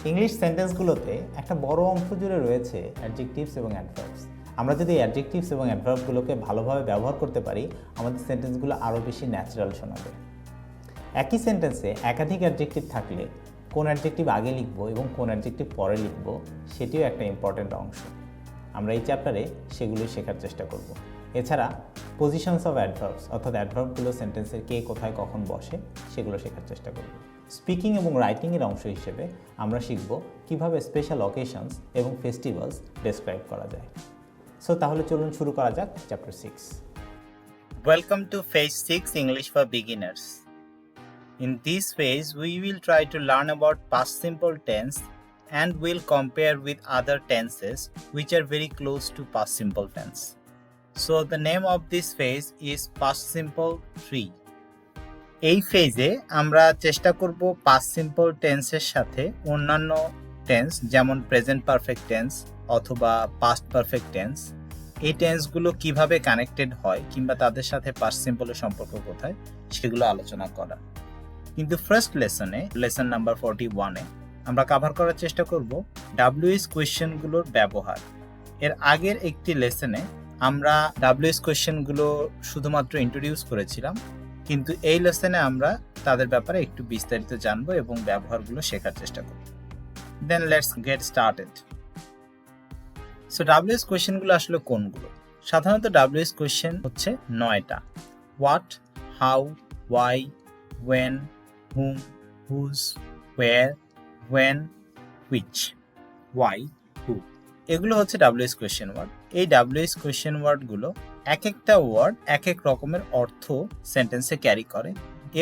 English সেন্টেন্সগুলোতে একটা বড় অংশ জুড়ে রয়েছে অ্যাডজেক্টিভস এবং অ্যাডভার্বস। আমরা যদি অ্যাডজেক্টিভস এবং অ্যাডভার্বগুলোকে ভালোভাবে ব্যবহার করতে পারি, আমাদের সেন্টেন্সগুলো আরও বেশি ন্যাচারাল শোনাবে। একই সেন্টেন্সে একাধিক অ্যাডজেক্টিভ থাকলে কোন অ্যাডজেক্টিভ আগে লিখব এবং কোন অ্যাডজেক্টিভ পরে লিখব সেটিও একটা ইম্পর্ট্যান্ট অংশ। আমরা এই চ্যাপ্টারে সেগুলো শেখার চেষ্টা করব। এছাড়া পজিশনস অফ অ্যাডভার্বস অর্থাৎ অ্যাডভার্বগুলো সেন্টেন্সের কে কোথায় কখন বসে সেগুলো শেখার চেষ্টা করব। স্পিকিং এবং রাইটিংয়ের অংশ হিসেবে আমরা শিখব কিভাবে স্পেশাল অকেশনস এবং ফেস্টিভ্যালস ডেসক্রাইব করা যায়। সো তাহলে চলুন শুরু করা যাক chapter 6। Welcome to Phase 6 English for Beginners. In this phase, we will try to learn about past simple tense and will compare with other tenses which are very close to past simple tense. So the name of this phase is past simple 3. এই ফেজে আমরা চেষ্টা করব past simple টেন্সের সাথে অন্যান্য tense যেমন present perfect tense অথবা পাস্ট পারফেক্ট টেন্স এই টেন্সগুলো কিভাবে কানেক্টেড হয় কিংবা তাদের সাথে পাস্ট সিম্পলের সম্পর্ক কোথায় সেগুলো আলোচনা করা। কিন্তু ফার্স্ট লেসন নাম্বার 41-এ আমরা কভার করার চেষ্টা করব ডাব্লিউএস কোয়েশ্চেনগুলোর ব্যবহার। এর আগের একটি লেসনে আমরা ডাব্লিউএস কোয়েশ্চেনগুলো শুধুমাত্র ইন্ট্রোডিউস করেছিলাম, কিন্তু এই লেসনে আমরা তাদের ব্যাপারে একটু বিস্তারিত জানবো এবং ব্যবহারগুলো শেখার চেষ্টা করব। Then let's get started. So WH কোয়েশ্চেনগুলো আসলে কোনগুলো? সাধারণত ডাব্লিউএস কোয়েশ্চেন হচ্ছে 9টা। What, how, why, when, whom, whose, where, when, which, why, who. এগুলো হচ্ছে ডাব্লিউএস কোয়েশ্চেন ওয়ার্ড। এই ডাব্লিউএস কোয়েশ্চেন ওয়ার্ডগুলো এক একটা ওয়ার্ড এক এক রকমের অর্থ সেন্টেন্সে ক্যারি করে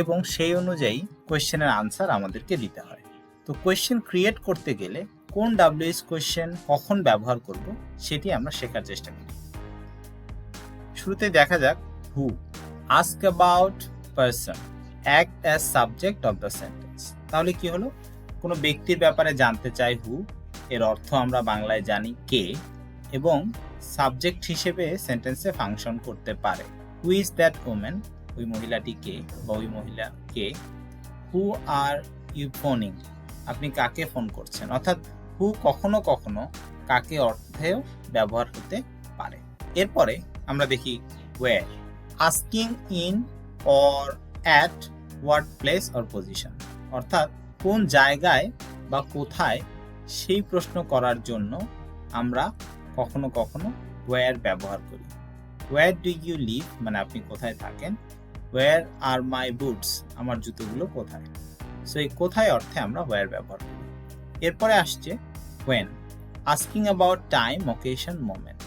এবং সেই অনুযায়ী কোয়েশ্চেনের আনসার আমাদেরকে দিতে হয়। তো কোয়েশ্চেন ক্রিয়েট করতে গেলে কোন ডাব্লিউএস কোয়েশ্চেন কখন ব্যবহার করব সেটি আমরা শেখার চেষ্টা করি। শুরুতে দেখা যাক who. Ask about person, act as subject of the sentence. তাহলে কি হলো? কোনো ব্যক্তির ব্যাপারে জানতে চাই হু, এর অর্থ আমরা বাংলায় জানি কে, এবং সাবজেক্ট হিসেবে সেন্টেন্সে ফাংশন করতে পারে। হু ইজ দ্যাট ওমেন, ওই মহিলাটি কে বা ওই মহিলা কে। হু আর ইউ ফোনিং, আপনি কাকে ফোন করছেন। অর্থাৎ হু কখনো কখনো কাকে অর্থেও ব্যবহার হতে পারে। এরপরে আমরা দেখি where. Asking in or at what place or position, অর্থাৎ কোন জায়গায় বা কোথায় সেই প্রশ্ন করার জন্য আমরা কখনো কখনো ওয়্যার ব্যবহার করি। ওয়্যার ডু ইউ লিভ, মানে আপনি কোথায় থাকেন। ওয়্যার আর মাই বুটস, আমার জুতোগুলো কোথায়। সো এই কোথায় অর্থে আমরা ওয়্যার ব্যবহার করি। এরপরে আসছে when. Asking about time, occasion, moment,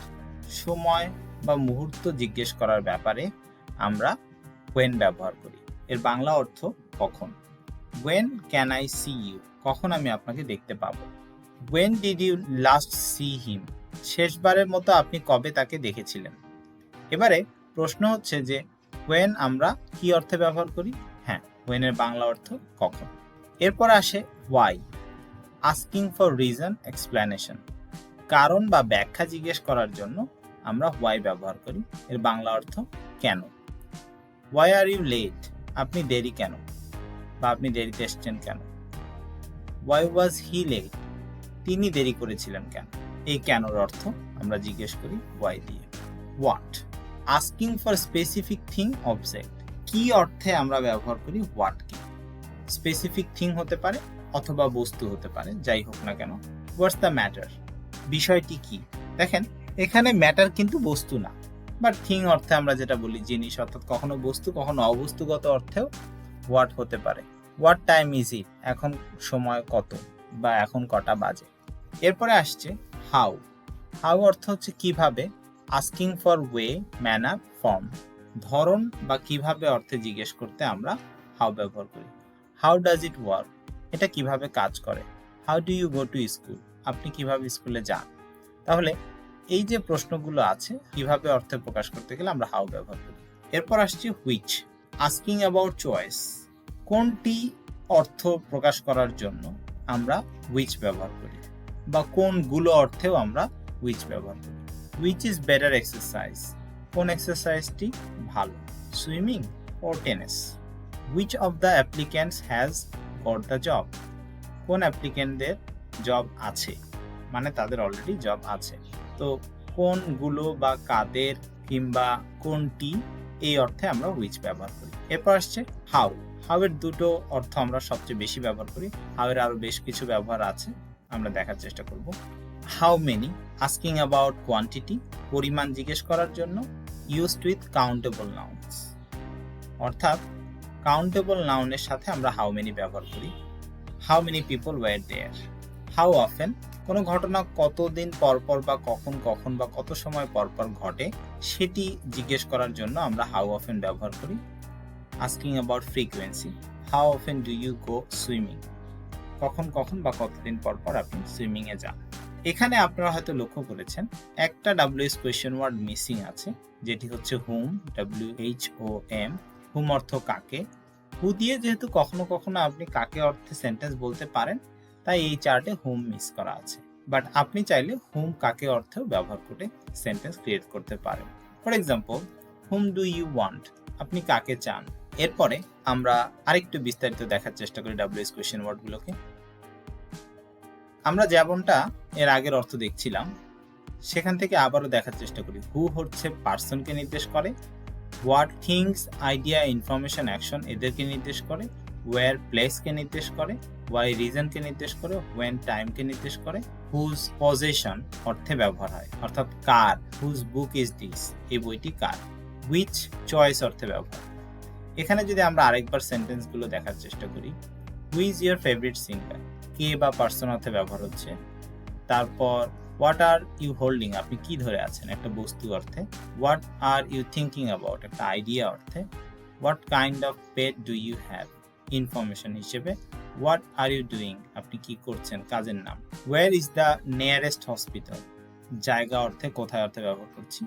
সময় বা মুহূর্ত জিজ্ঞেস করার ব্যাপারে আমরা ওয়েন ব্যবহার করি। এর বাংলা অর্থ কখন। When can I see you, কখন আমি আপনাকে দেখতে পাবো। When did you last see him, শেষবারের মতো আপনি কবে তাকে দেখেছিলেন। এবারে প্রশ্ন হচ্ছে যে ওয়েন আমরা কি অর্থে ব্যবহার করি? হ্যাঁ, ওয়েনের বাংলা অর্থ কখন। এরপর আসে why. Asking for reason, explanation, কারণ বা ব্যাখ্যা জিজ্ঞেস করার জন্য আমরা ওয়াই ব্যবহার করি। এর বাংলা অর্থ কেন। ওয়াই আর ইউ লেট, আপনি দেরি কেন বা আপনি দেরিতে এসেছেন কেন। ওয়াই ওয়াজ হি লেট, তিনি দেরি করেছিলেন কেন। এই কেনর অর্থ আমরা জিজ্ঞেস করি ওয়াই দিয়ে। What. Asking for specific thing, object, কি অর্থে আমরা ব্যবহার করি হোয়াট কে। স্পেসিফিক থিং হতে পারে অথবা বস্তু হতে পারে, যাই হোক না কেন। হোয়াটস দ্য ম্যাটার, বিষয়টি কি। দেখেন এখানে ম্যাটার কিন্তু বস্তু না, বাট থিং অর্থে আমরা যেটা বলি জিনিস, অর্থাৎ কখনো বস্তু কখনো অবস্তুগত অর্থেও হোয়াট হতে পারে। হোয়াট টাইম ইজ ইট, এখন সময় কত বা এখন কটা বাজে। এরপরে আসছে হাউ। হাউ অর্থ হচ্ছে কিভাবে। Asking for way, manner, form, ধরন বা কিভাবে অর্থে জিজ্ঞেস করতে আমরা হাউ ব্যবহার করি। হাউ ডাজ ইট ওয়ার্ক, এটা কিভাবে কাজ করে। How do you go to school, আপনি কিভাবে স্কুলে যান। তাহলে এই যে প্রশ্নগুলো আছে কিভাবে অর্থে প্রকাশ করতে গেলে আমরা হাউ ব্যবহার করি। এরপর আসছে হুইচ। আস্কিং অ্যাবাউট চয়েস, কোনটি অর্থ প্রকাশ করার জন্য আমরা হুইচ ব্যবহার করি বা কোনগুলো অর্থেও আমরা হুইচ ব্যবহার করি। হুইচ ইজ বেটার এক্সারসাইজ, কোন এক্সারসাইজটি ভালো। Swimming or tennis. Which of the applicants has got the job? কোন অ্যাপ্লিকেন্টদের জব আছে, মানে তাদের অলরেডি জব আছে। তো কোনগুলো বা কাদের কিংবা কোনটি, এই অর্থে আমরা হুইচ ব্যবহার করি। এরপর আসছে হাউ। হাউ এর দুটো অর্থ আমরা সবচেয়ে বেশি ব্যবহার করি। হাউ এর আরো বেশ কিছু ব্যবহার আছে, আমরা দেখার চেষ্টা করব। How many, asking about quantity, পরিমাণ জিজ্ঞেস করার জন্য। ইউজড উইথ কাউন্টেবল নাউনস, অর্থাৎ কাউন্টেবল নাউনের সাথে আমরা হাউ মেনি ব্যবহার করি। How many people were there. How often, কোনো ঘটনা কতদিন পরপর বা কখন বা কত সময় পরপর ঘটে সেটি জিজ্ঞেস করার জন্য আমরা হাউ অফেন ব্যবহার করি। Asking about frequency, how often do you go swimming, কখন বা কতদিন পরপর আপনি সুইমিং এ যান। এখানে আপনারা হয়তো লক্ষ্য করেছেন একটা WH কোয়েশ্চেন ওয়ার্ড মিসিং আছে, যেটি হচ্ছে হুম, WHOM। হুম অর্থ কাকে। হু দিয়ে যেহেতু কখনো কখনো আপনি কাকে অর্থে সেন্টেন্স বলতে পারেন, তাই এই চার্টে হুম মিস করা আছে। বাট আপনি চাইলে হুম কাকে অর্থেও ব্যবহার করে সেন্টেন্স ক্রিয়েট করতে পারেন। For example, whom do you want, আপনি কাকে চান। এরপরে আমরা আরেকটু বিস্তারিত দেখার চেষ্টা করি WH কোয়েশ্চেন ওয়ার্ডগুলোকে। আমরা যেমনটা এর আগের অর্থ দেখছিলাম, সেখান থেকে আবারও দেখার চেষ্টা করি। হু হচ্ছে পার্সনকে নির্দেশ করে, what things, idea, information, action এদেরকে নির্দেশ করে, ওয়্যার প্লেসকে নির্দেশ করে, ওয়াই রিজনকে নির্দেশ করে, ওয়েন টাইমকে নির্দেশ করে, হুজ পজেশন অর্থে ব্যবহার হয়, অর্থাৎ কার। হুজ বুক ইজ দিস, এই বইটি কার। হুইচ চয়েস অর্থে ব্যবহার। এখানে যদি আমরা আরেকবার সেন্টেন্সগুলো দেখার চেষ্টা করি, who is your favourite singer, কে বা পার্সন অর্থে ব্যবহার হচ্ছে। তারপর হোয়াট আর ইউ হোল্ডিং, আপনি কি ধরে আছেন, একটা বস্তু অর্থে। What are you thinking about, একটা আইডিয়া অর্থে। What kind of pet do you have, information হিসেবে। হোয়াট আর ইউ ডুইং, আপনি কি করছেন, কাজের নাম। Where is the nearest hospital, জায়গা অর্থে, কোথায় অর্থে ব্যবহার করছি।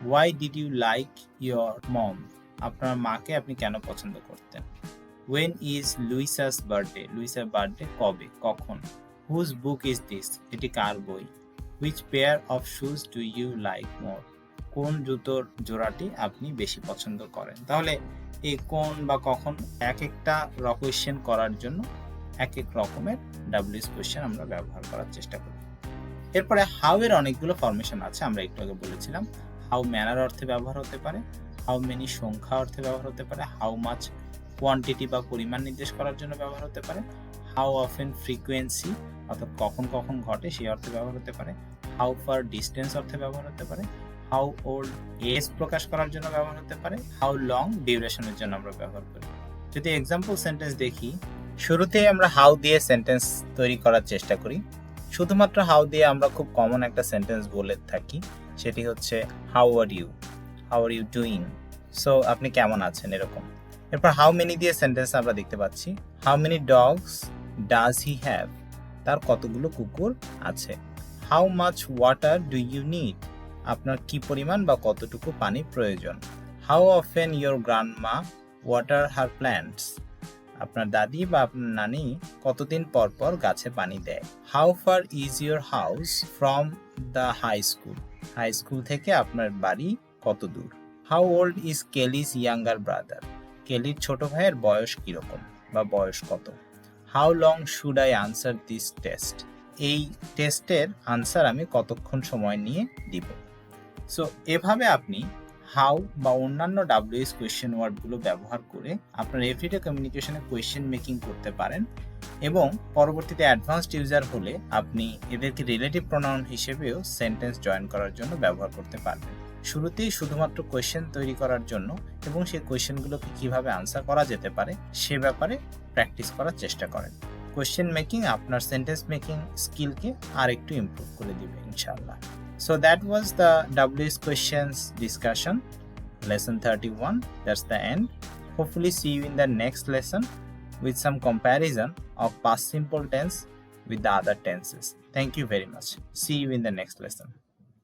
Why did you like your mom, আপনার মাকে আপনি কেন পছন্দ করতেন। ওয়েন ইজ লুইসাস বার্থডে, লুইসার বার্থডে কবে, কখন। হুজ বুক ইজ দিস, এটি কার বই। Which pair of shoes do you like more, কোন জুতোর জোড়াটি আপনি বেশি পছন্দ করেন। তাহলে এই কোন বা কখন এক একটা কোয়েশ্চেন করার জন্য এক এক রকমের WH কোয়েশ্চেন আমরা ব্যবহার করার চেষ্টা করি। এরপরে হাউ এর অনেকগুলো ফরমেশন আছে, আমরা একটু আগে বলেছিলাম। হাউ ম্যানার অর্থে ব্যবহার হতে পারে, হাউ মেনি সংখ্যা অর্থে ব্যবহার হতে পারে, হাউ মাচ কোয়ান্টিটি বা পরিমাণ নির্দেশ করার জন্য ব্যবহার হতে পারে, হাউ অফেন ফ্রিকোয়েন্সি অর্থাৎ কখন ঘটে সেই অর্থে ব্যবহার হতে পারে, হাউ ফার ডিস্টেন্স অর্থে ব্যবহার হতে পারে, হাউ ওল্ড এজ প্রকাশ করার জন্য ব্যবহার হতে পারে, হাউ লং ডিউরেশনের জন্য আমরা ব্যবহার করি। যদি এক্সাম্পল সেন্টেন্স দেখি, শুরুতেই আমরা হাউ দিয়ে সেন্টেন্স তৈরি করার চেষ্টা করি। শুধুমাত্র হাউ দিয়ে আমরা খুব কমন একটা সেন্টেন্স বলে থাকি, সেটি হচ্ছে how are you doing, so আপনি কেমন আছেন, এরকম। এরপর হাউ মেনি দিয়ে সেন্টেন্স আমরা দেখতে পাচ্ছি। How many dogs does he have, তার কতগুলো কুকুর আছে। How much water do you need, আপনার কি পরিমাণ বা কতটুকু পানি প্রয়োজন। How often your grandma water her plants, আপনার দাদি বা আপনার নানি কতদিন পর পর গাছে পানি দেয়। How far is your house from the high school থেকে আপনার বাড়ি কত দূর। How old is Kelly's younger brother, কেলির ছোট ভাইয়ের বয়স কিরকম বা বয়স কত। How long should I answer this test, এই টেস্টের আনসার আমি কতক্ষণ সময় নিয়ে দিব। সো এভাবে আপনি হাউ বা অন্যান্য WH কোয়েশ্চেন ওয়ার্ডগুলো ব্যবহার করে আপনার এভরিডে কমিউনিকেশনে কোয়েশ্চেন মেকিং করতে পারেন, এবং পরবর্তীতে অ্যাডভান্সড ইউজার হলে আপনি এদেরকে রিলেটিভ প্রোনাউন হিসেবেও সেন্টেন্স জয়েন করার জন্য ব্যবহার করতে পারবেন। শুরুতেই শুধুমাত্র কোয়েশ্চেন তৈরি করার জন্য এবং সেই কোয়েশ্চেনগুলোকে কিভাবে আনসার করা যেতে পারে সে ব্যাপারে প্র্যাকটিস করার চেষ্টা করেন। কোয়েশ্চেন মেকিং আপনার সেন্টেন্স মেকিং স্কিলকে আর একটু ইমপ্রুভ করে দিবে ইনশাআল্লাহ। So that was the WH questions discussion, lesson 31. That's the end. Hopefully see you in the next lesson with some comparison of past simple tense with the other tenses. Thank you very much. See you in the next lesson.